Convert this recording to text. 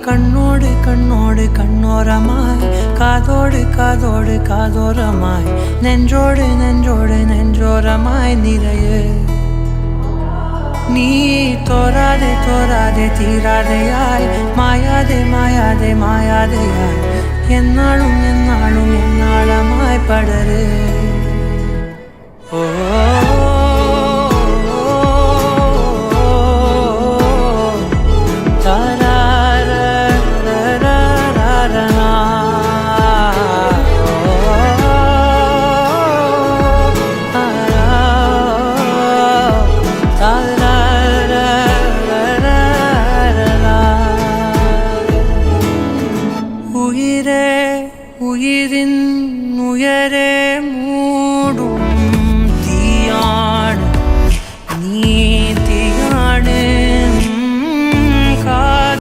கண்ணோடு கண்ணோடு கண்ணோரமாய் காதோடு காதோடு காதோரமாய் நெஞ்சோடு நெஞ்சோடு நெஞ்சோரமாய் நிறைய நீ தோராதே தோராதே தீராதையாய் மாயாதே மாயாதே மாயாதையாய் என்னாலும் என்னாலும் என்னாளமாய் படரு ஓ